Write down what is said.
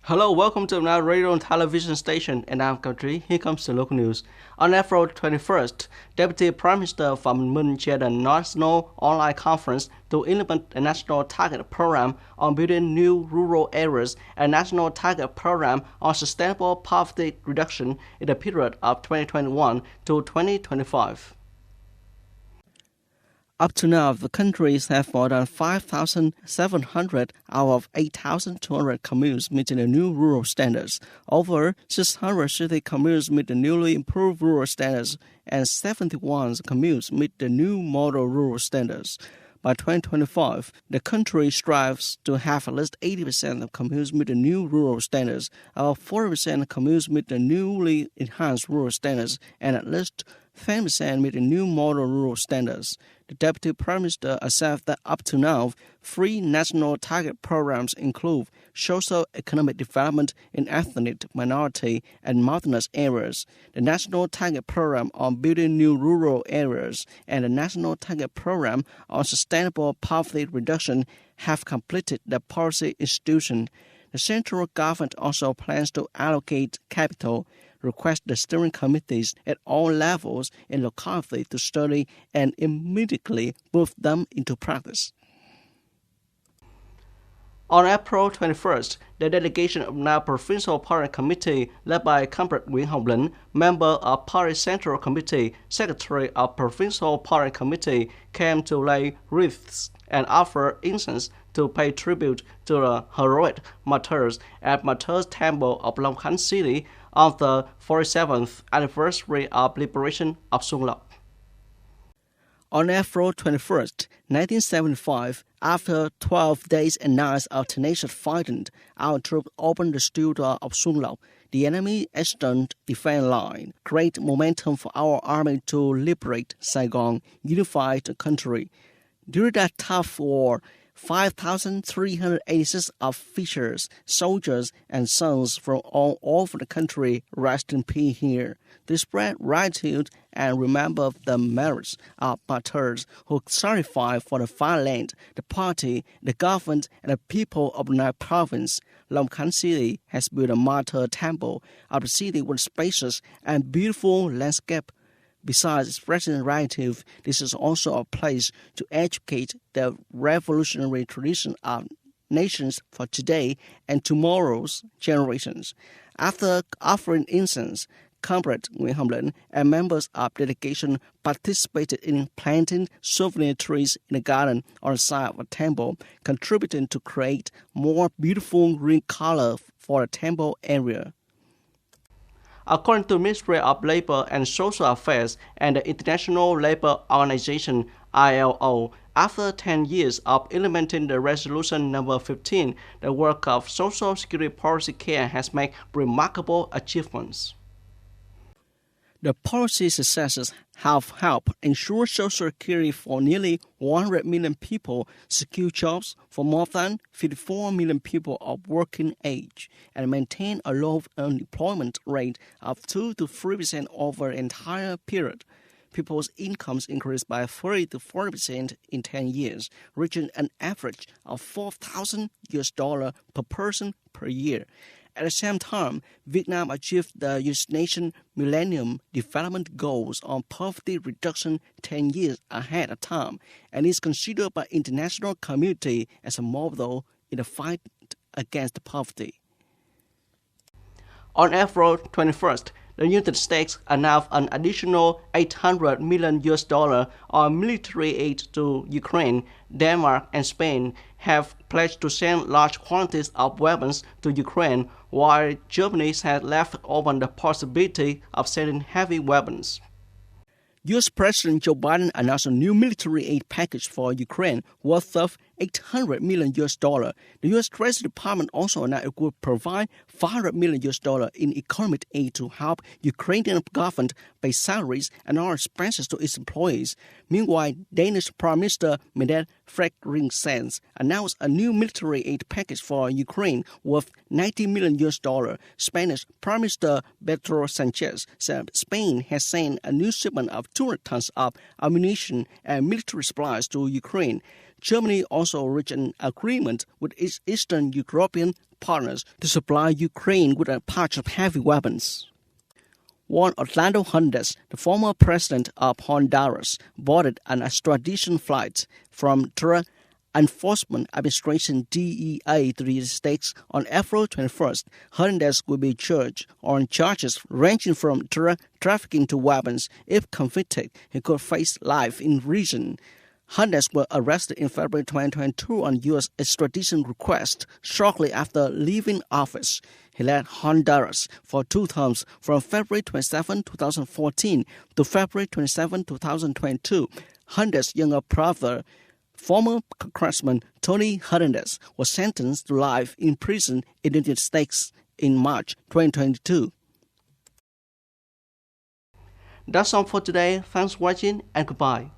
Hello, welcome to another radio and television station, and I'm Country. Here comes the local news. On April 21st, Deputy Prime Minister Phạm Minh chaired a national online conference to implement a national target program on building new rural areas and a national target program on sustainable poverty reduction in the period of 2021 to 2025. Up to now, the countries have more than 5,700 out of 8,200 communes meeting the new rural standards. Over 600 city communes meet the newly improved rural standards, and 71 communes meet the new model rural standards. By 2025, the country strives to have at least 80% of communes meet the new rural standards, about 40% of communes meet the newly enhanced rural standards, and at least 10% meet the new model rural standards. The Deputy Prime Minister asserted that up to now, 3 national target programs include socio-economic development in ethnic minority and mountainous areas, the National Target Program on building new rural areas, and the National Target Program on sustainable poverty reduction have completed the policy institution. The central government also plans to allocate capital, request the steering committees at all levels in locality to study and immediately put them into practice. On April 21st, the delegation of the Provincial Party Committee, led by Comrade Nguyễn Hồng Lĩnh, member of Party Central Committee, Secretary of Provincial Party Committee, came to lay wreaths and offer incense to pay tribute to the heroic martyrs at Martyrs Temple of Long Khánh City on the 47th anniversary of liberation of Xuân Lộc. On April 21st, 1975, after 12 days and nights of tenacious fighting, our troops opened the street of Xuân Lộc, the enemy eastern defense line, great momentum for our army to liberate Saigon, unify the country. During that tough war, 5,386 officers, soldiers, and sons from all over the country rest in peace here. They spread gratitude and remember the merits of martyrs who sacrificed for the fatherland, the party, the government, and the people of the province. Long Khánh City has built a martyr temple of the city with spacious and beautiful landscape. Besides expressing gratitude, this is also a place to educate the revolutionary tradition of nations for today and tomorrow's generations. After offering incense, Comrade Nguyễn Hồng Lĩnh and members of the delegation participated in planting souvenir trees in the garden on the side of the temple, contributing to create more beautiful green color for the temple area. According to the Ministry of Labor and Social Affairs and the International Labour Organization (ILO), after 10 years of implementing the Resolution Number 15, the work of Social Security Policy Care has made remarkable achievements. The policy successes have helped ensure Social Security for nearly 100 million people, secure jobs for more than 54 million people of working age, and maintain a low unemployment rate of 2 to 3% over the entire period. People's incomes increased by 30 to 40% in 10 years, reaching an average of $4,000 per person per year. At the same time, Vietnam achieved the United Nations Millennium Development Goals on poverty reduction 10 years ahead of time, and is considered by the international community as a model in the fight against poverty. On April 21st, the United States announced an additional $800 million on military aid to Ukraine. Denmark and Spain have pledged to send large quantities of weapons to Ukraine, while Germany has left open the possibility of sending heavy weapons. U.S. President Joe Biden announced a new military aid package for Ukraine worth of $800 million. The U.S. Treasury Department also announced it would provide $500 million in economic aid to help Ukrainian government pay salaries and other expenses to its employees. Meanwhile, Danish Prime Minister Mette Frederiksen announced a new military aid package for Ukraine worth $90 million. Spanish Prime Minister Pedro Sanchez said Spain has sent a new shipment of 200 tons of ammunition and military supplies to Ukraine. Germany also reached an agreement with its Eastern European partners to supply Ukraine with a patch of heavy weapons. Juan Orlando Hernandez, the former president of Honduras, boarded an extradition flight from Drug Enforcement Administration DEA to the United States on April 21st. Hernandez will be charged on charges ranging from drug trafficking to weapons. If convicted, he could face life in prison. Hernandez was arrested in February 2022 on U.S. extradition request shortly after leaving office. He led Honduras for 2 terms from February 27, 2014 to February 27, 2022. Hernandez's younger brother, former Congressman Tony Hernandez, was sentenced to life in prison in the United States in March 2022. That's all for today. Thanks for watching and goodbye.